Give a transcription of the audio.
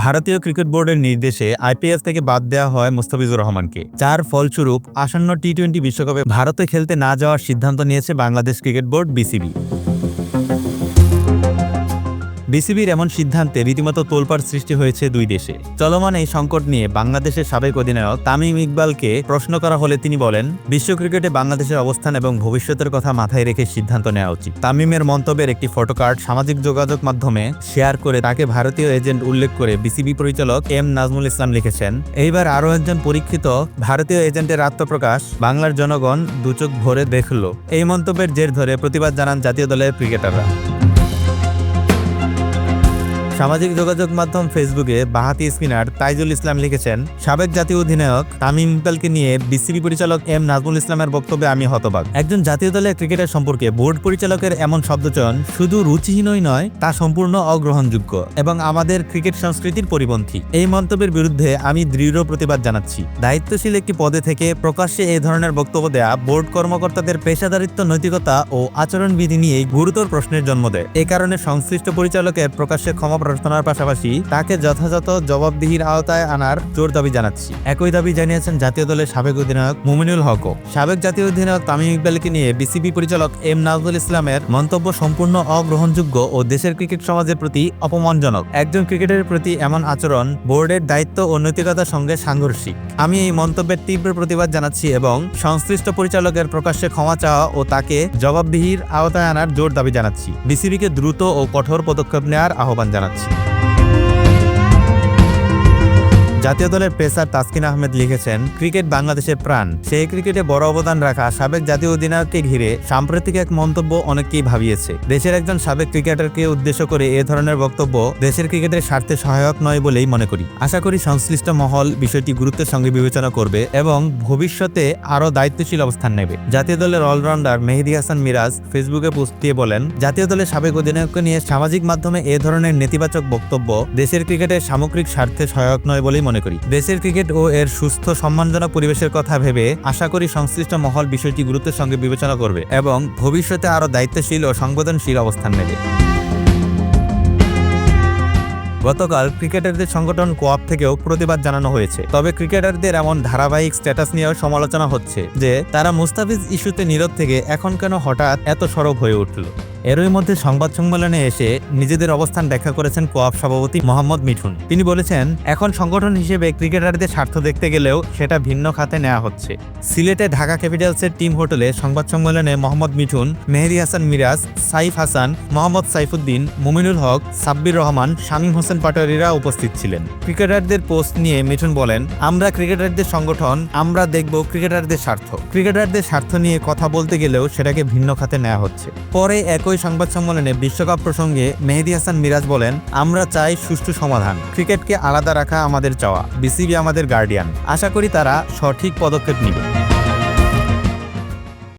ভারতীয় ক্রিকেট বোর্ডের নির্দেশে আইপিএল থেকে বাদ দেওয়া হয় মুস্তাফিজুর রহমানকে, যার ফলস্বরূপ আসন্ন টি-20 বিশ্বকাপে ভারতে খেলতে না যাওয়ার সিদ্ধান্ত নিয়েছে বাংলাদেশ ক্রিকেট বোর্ড বিসিবি। বিসিবির এমন সিদ্ধান্তে রীতিমতো তোলপাড় সৃষ্টি হয়েছে দুই দেশে। চলমান এই সংকট নিয়ে বাংলাদেশের সাবেক অধিনায়ক তামিম ইকবালকে প্রশ্ন করা হলে তিনি বলেন, বিশ্ব ক্রিকেটে বাংলাদেশের অবস্থান এবং ভবিষ্যতের কথা মাথায় রেখে সিদ্ধান্ত নেওয়া উচিত। তামিমের মন্তব্যের একটি ফটোকার্ড সামাজিক যোগাযোগ মাধ্যমে শেয়ার করে তাকে ভারতীয় এজেন্ট উল্লেখ করে বিসিবি পরিচালক এম নাজমুল ইসলাম লিখেছেন, এইবার আরও একজন পরীক্ষিত ভারতীয় এজেন্টের আত্মপ্রকাশ বাংলার জনগণ দুচোখ ভরে দেখল। এই মন্তব্যের জের ধরে প্রতিবাদ জানান জাতীয় দলের ক্রিকেটাররা। সামাজিক যোগাযোগ মাধ্যম ফেসবুকে বাঁহাতি স্পিনার তাইজুল ইসলাম লিখেছেন, সাবেক জাতীয় অধিনায়ক তামিম ইকবালকে নিয়ে বিসিবি পরিচালক এম নাজমুল ইসলামের বক্তব্যে আমি হতবাক। একজন জাতীয় দলের ক্রিকেটার সম্পর্কে বোর্ড পরিচালকের এমন শব্দচয়ন শুধু রুচিহীনই নয়, তা সম্পূর্ণ অগ্রহণযোগ্য এবং আমাদের ক্রিকেট সংস্কৃতির পরিপন্থী। এই মন্তব্যের বিরুদ্ধে আমি দৃঢ় প্রতিবাদ জানাচ্ছি। দায়িত্বশীল একটি পদে থেকে প্রকাশ্যে এই ধরনের বক্তব্য দেয়া বোর্ড কর্মকর্তাদের পেশাদারিত্ব, নৈতিকতা ও আচরণবিধি নিয়ে গুরুতর প্রশ্নের জন্ম দেয়। এ কারণে সংশ্লিষ্ট পরিচালকের প্রকাশ্যে ক্ষমা প্রার্থনার পাশাপাশি তাকে যথাযথ জবাবদিহির আওতায় আনার জোর দাবি জানাচ্ছি। একই দাবি জানিয়েছেন জাতীয় দলের সাবেক অধিনায়ক মুমিনুল হকও। সাবেক জাতীয় অধিনায়ক তামিম ইকবালকে নিয়ে বিসিবি পরিচালক এম নাজমুল ইসলামের মন্তব্য সম্পূর্ণ অগ্রহণযোগ্য ও দেশের ক্রিকেট সমাজের প্রতি অপমানজনক। একজন ক্রিকেটের প্রতি এমন আচরণ বোর্ডের দায়িত্ব ও নৈতিকতার সঙ্গে সাংঘর্ষিক। আমি এই মন্তব্যের তীব্র প্রতিবাদ জানাচ্ছি এবং সংশ্লিষ্ট পরিচালকের প্রকাশ্যে ক্ষমা চাওয়া ও তাকে জবাবদিহির আওতায় আনার জোর দাবি জানাচ্ছি। বিসিবিকে দ্রুত ও কঠোর পদক্ষেপ নেওয়ার আহ্বান জানাচ্ছি। জাতীয় দলের পেসার তাসকিন আহমেদ লিখেছেন, ক্রিকেট বাংলাদেশের প্রাণ। সেই ক্রিকেটে বড় অবদান রাখা সাবেক জাতীয় অধিনায়ককে ঘিরে সাম্প্রতিক এক মন্তব্য অনেককেই ভাবিয়েছে। দেশের একজন সাবেক ক্রিকেটারকে উদ্দেশ্য করে এ ধরনের বক্তব্য দেশের ক্রিকেটের স্বার্থে সহায়ক নয় বলেই মনে করি। আশা করি সংশ্লিষ্ট মহল বিষয়টি গুরুত্বের সঙ্গে বিবেচনা করবে এবং ভবিষ্যতে আরও দায়িত্বশীল অবস্থান নেবে। জাতীয় দলের অলরাউন্ডার মেহেদী হাসান মিরাজ ফেসবুকে পোস্ট দিয়ে বলেন, জাতীয় দলের সাবেক অধিনায়ককে নিয়ে সামাজিক মাধ্যমে এ ধরনের নেতিবাচক বক্তব্য দেশের ক্রিকেটের সামগ্রিক স্বার্থে সহায়ক নয় বলেই মনে করি। দেশের ক্রিকেট ও এর সুস্থ সম্মানজনক পরিবেশের কথা ভেবে আশা করি সংশ্লিষ্ট মহল বিষয়টি গুরুত্বের সঙ্গে বিবেচনা করবে এবং ভবিষ্যতে আরও দায়িত্বশীল ও সংবেদনশীল অবস্থান নেবে। গতকাল ক্রিকেটারদের সংগঠন কোয়াপ থেকেও প্রতিবাদ জানানো হয়েছে। তবে ক্রিকেটারদের এমন ধারাবাহিক স্ট্যাটাস নিয়েও সমালোচনা হচ্ছে যে তারা মুস্তাফিজ ইস্যুতে নীরব থেকে এখন কেন হঠাৎ এত সরব হয়ে উঠল। এরই মধ্যে সংবাদ সম্মেলনে এসে নিজেদের অবস্থান ব্যাখ্যা করেছেন কোয়াপ সভাপতি মোহাম্মদ মিঠুন। তিনি বলেছেন, এখন সংগঠন হিসেবে ক্রিকেটারদের স্বার্থ দেখতে গেলেও সেটা ভিন্ন খাতে নেওয়া হচ্ছে। সিলেটে ঢাকা ক্যাপিটালসের টিম হোটেলে সংবাদ সম্মেলনে মোহাম্মদ মিঠুন, মেহেদী হাসান মিরাজ, সাইফ হাসান, মোহাম্মদ সাইফুদ্দিন, মুমিনুল হক, সাব্বির রহমান, শামীম হোসেন পাটোয়ারিরা উপস্থিত ছিলেন। ক্রিকেটারদের পোস্ট নিয়ে মিঠুন বলেন, আমরা ক্রিকেটারদের সংগঠন, আমরা দেখব ক্রিকেটারদের স্বার্থ। ক্রিকেটারদের স্বার্থ নিয়ে কথা বলতে গেলেও সেটাকে ভিন্ন খাতে নেওয়া হচ্ছে। পরে একই সংবাদ সম্মেলনে বিশ্বকাপ প্রসঙ্গে মেহেদী হাসান মিরাজ বলেন, আমরা চাই সুষ্ঠু সমাধান। ক্রিকেটকে আলাদা রাখা আমাদের চাওয়া। বিসিবি আমাদের গার্ডিয়ান। আশা করি তারা সঠিক পদক্ষেপ নেবে।